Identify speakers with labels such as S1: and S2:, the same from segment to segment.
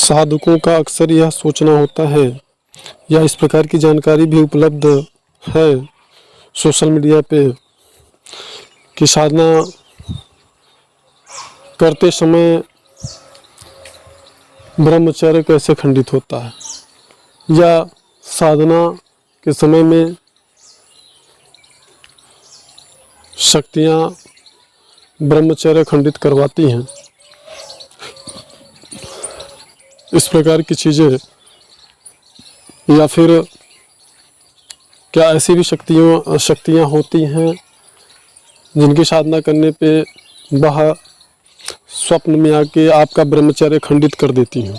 S1: साधकों का अक्सर यह सोचना होता है या इस प्रकार की जानकारी भी उपलब्ध है सोशल मीडिया पे कि साधना करते समय ब्रह्मचर्य कैसे खंडित होता है या साधना के समय में शक्तियाँ ब्रह्मचर्य खंडित करवाती हैं। इस प्रकार की चीज़ें या फिर क्या ऐसी भी शक्तियाँ होती हैं जिनकी साधना करने पे वह स्वप्न में आके आपका ब्रह्मचर्य खंडित कर देती हैं।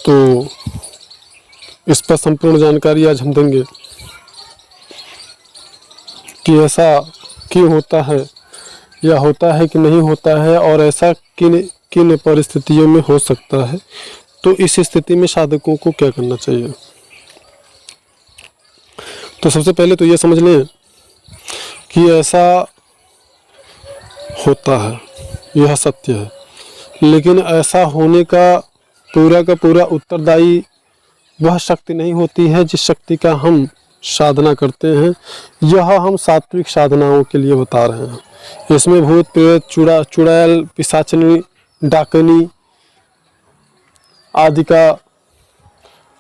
S1: तो इस पर संपूर्ण जानकारी आज हम देंगे कि ऐसा क्यों होता है या होता है कि नहीं होता है और ऐसा किन परिस्थितियों में हो सकता है। तो इस स्थिति में साधकों को क्या करना चाहिए। तो सबसे पहले तो ये समझ लें कि ऐसा होता है, यह सत्य है, लेकिन ऐसा होने का पूरा उत्तरदायी वह शक्ति नहीं होती है जिस शक्ति का हम साधना करते हैं। यह हम सात्विक साधनाओं के लिए बता रहे हैं। इसमें भूत प्रेत चुड़ैल पिशाचनी डाकनी आदि का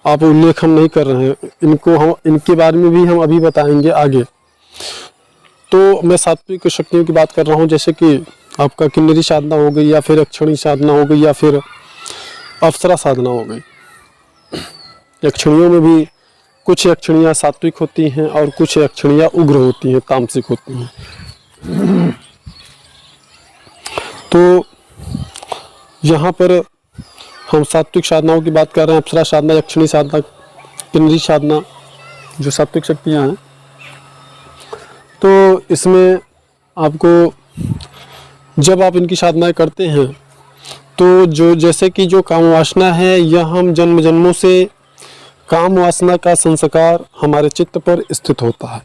S1: आप उल्लेख हम नहीं कर रहे हैं। इनके बारे में भी हम अभी बताएंगे आगे। तो मैं सात्विक शक्तियों की बात कर रहा हूँ, जैसे कि आपका किन्नरी साधना हो गई या फिर यक्षिणी साधना हो गई या फिर अप्सरा साधना हो गई। यक्षिणियों में भी कुछ यक्षिणियाँ सात्विक होती हैं और कुछ यक्षिणियाँ उग्र होती हैं, तामसिक होती हैं। तो यहाँ पर हम सात्विक साधनाओं की बात कर रहे हैं। अप्सरा साधना, यक्षिणी साधना, किन्नरी साधना जो सात्विक शक्तियाँ हैं। तो इसमें आपको जब आप इनकी साधनाएं करते हैं तो जैसे कि जो काम वासना है, यह हम जन्म जन्मों से काम वासना का संस्कार हमारे चित्त पर स्थित होता है।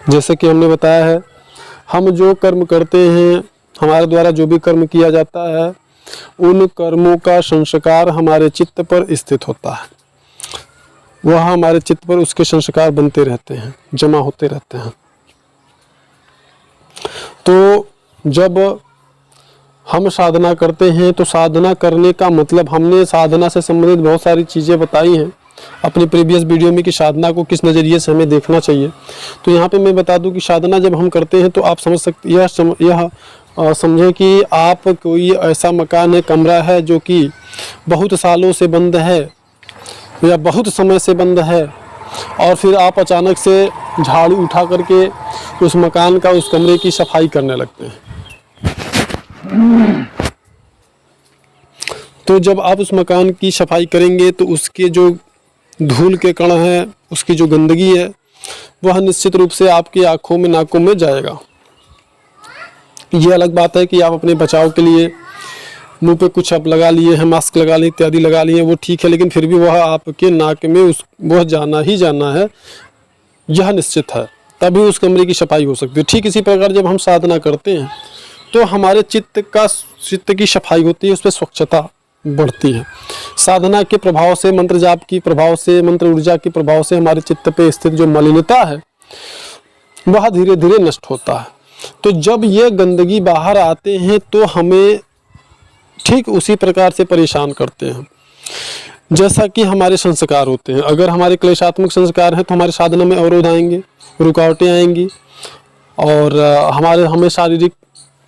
S1: जैसे कि हमने बताया है, हम जो कर्म करते हैं, हमारे द्वारा जो भी कर्म किया जाता है, उन कर्मों का संस्कार हमारे चित्त पर स्थित होता है। वह हमारे चित्त पर उसके संस्कार बनते रहते हैं, जमा होते रहते हैं। तो जब हम साधना करते हैं तो साधना करने का मतलब, हमने साधना से संबंधित बहुत सारी चीज़ें बताई हैं अपनी प्रीवियस वीडियो में कि साधना को किस नज़रिए से हमें देखना चाहिए। तो यहाँ पे मैं बता दूं कि साधना जब हम करते हैं तो आप समझ सकते, यह समझें कि आप कोई ऐसा मकान है, कमरा है जो कि बहुत सालों से बंद है या बहुत समय से बंद है, और फिर आप अचानक से झाड़ू उठा करके उस मकान का, उस कमरे की सफाई करने लगते हैं। तो जब आप उस मकान की सफाई करेंगे तो उसके जो धूल के कण हैं, उसकी जो गंदगी है, वह निश्चित रूप से आपकी आँखों में, नाकों में जाएगा। ये अलग बात है कि आप अपने बचाव के लिए मुंह पे कुछ आप लगा लिए हैं, मास्क लगा लिए, इत्यादि लगा लिए, वो ठीक है, लेकिन फिर भी वह आपके नाक में वह जाना ही जाना है, यह निश्चित है। तभी उस कमरे की सफाई हो सकती है। ठीक इसी प्रकार जब हम साधना करते हैं तो हमारे चित्त की सफाई होती है, उस पर स्वच्छता बढ़ती है। साधना के प्रभाव से, मंत्र जाप की प्रभाव से, मंत्र ऊर्जा के प्रभाव से हमारे चित्त पे स्थित जो मलिनता है वह धीरे धीरे नष्ट होता है। तो जब ये गंदगी बाहर आते हैं तो हमें ठीक उसी प्रकार से परेशान करते हैं जैसा कि हमारे संस्कार होते हैं। अगर हमारे क्लेशात्मक संस्कार हैं तो हमारे साधना में अवरोध आएंगे, रुकावटें आएंगी और हमें शारीरिक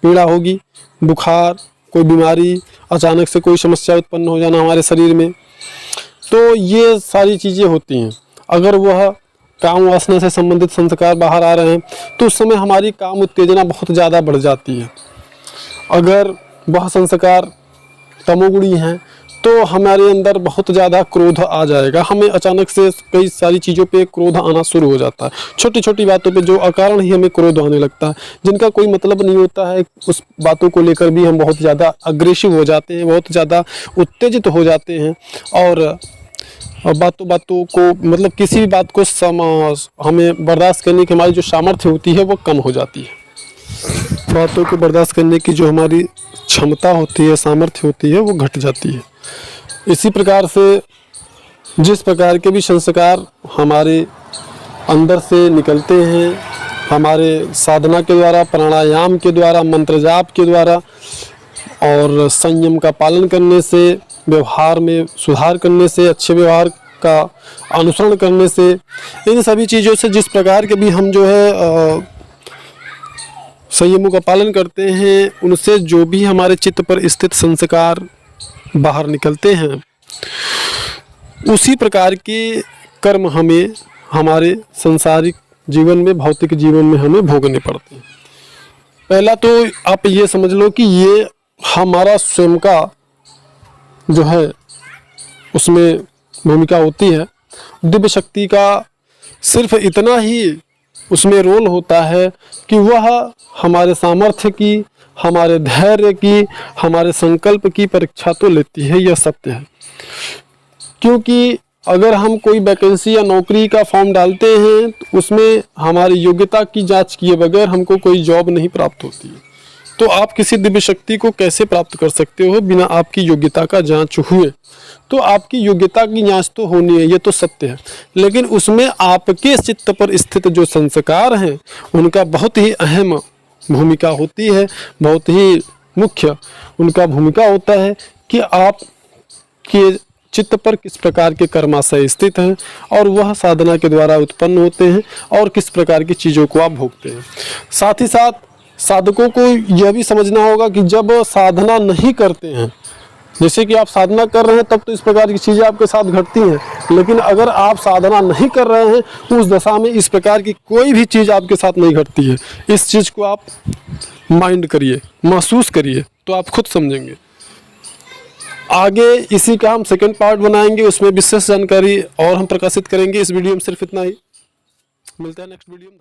S1: पीड़ा होगी, बुखार, कोई बीमारी, अचानक से कोई समस्या उत्पन्न हो जाना हमारे शरीर में। तो ये सारी चीज़ें होती हैं। अगर वह काम वासना से संबंधित संस्कार बाहर आ रहे हैं तो उस समय हमारी काम उत्तेजना बहुत ज़्यादा बढ़ जाती है। अगर वह संस्कार तमोगुणी हैं तो हमारे अंदर बहुत ज़्यादा क्रोध आ जाएगा। हमें अचानक से कई सारी चीज़ों पे क्रोध आना शुरू हो जाता है। छोटी छोटी बातों पे जो अकारण ही हमें क्रोध आने लगता है, जिनका कोई मतलब नहीं होता है, उस बातों को लेकर भी हम बहुत ज़्यादा अग्रेसिव हो जाते हैं, बहुत ज़्यादा उत्तेजित हो जाते हैं और बातों को, मतलब किसी भी बात को हमें बर्दाश्त करने की हमारी जो सामर्थ्य होती है वो कम हो जाती है। बातों को बर्दाश्त करने की जो हमारी क्षमता होती है, सामर्थ्य होती है, वो घट जाती है। इसी प्रकार से जिस प्रकार के भी संस्कार हमारे अंदर से निकलते हैं, हमारे साधना के द्वारा, प्राणायाम के द्वारा, मंत्र जाप के द्वारा और संयम का पालन करने से, व्यवहार में सुधार करने से, अच्छे व्यवहार का अनुसरण करने से, इन सभी चीज़ों से जिस प्रकार के भी हम जो है संयमों का पालन करते हैं, उनसे जो भी हमारे चित्त पर स्थित संस्कार बाहर निकलते हैं, उसी प्रकार के कर्म हमें हमारे सांसारिक जीवन में, भौतिक जीवन में हमें भोगने पड़ते हैं। पहला तो आप ये समझ लो कि ये हमारा स्वयं का जो है उसमें भूमिका होती है। दिव्य शक्ति का सिर्फ इतना ही उसमें रोल होता है कि वह हमारे सामर्थ्य की, हमारे धैर्य की, हमारे संकल्प की परीक्षा तो लेती है, यह सत्य है। क्योंकि अगर हम कोई वैकेंसी या नौकरी का फॉर्म डालते हैं तो उसमें हमारी योग्यता की जांच किए बगैर हमको कोई जॉब नहीं प्राप्त होती है। तो आप किसी दिव्य शक्ति को कैसे प्राप्त कर सकते हो बिना आपकी योग्यता का जांच हुए? तो आपकी योग्यता की जांच तो होनी है, ये तो सत्य है, लेकिन उसमें आपके चित्त पर स्थित जो संस्कार हैं उनका बहुत ही अहम भूमिका होती है, बहुत ही मुख्य उनका भूमिका होता है कि आप के चित्त पर किस प्रकार के कर्माशय स्थित हैं और वह साधना के द्वारा उत्पन्न होते हैं और किस प्रकार की चीज़ों को आप भोगते हैं। साथ ही साथ साधकों को यह भी समझना होगा कि जब साधना नहीं करते हैं, जैसे कि आप साधना कर रहे हैं तब तो इस प्रकार की चीज़ें आपके साथ घटती हैं, लेकिन अगर आप साधना नहीं कर रहे हैं तो उस दशा में इस प्रकार की कोई भी चीज़ आपके साथ नहीं घटती है। इस चीज़ को आप माइंड करिए, महसूस करिए, तो आप खुद समझेंगे। आगे इसी का हम सेकंड पार्ट बनाएंगे, उसमें विशेष जानकारी और हम प्रकाशित करेंगे। इस वीडियो में सिर्फ इतना ही, मिलते हैं नेक्स्ट वीडियो में।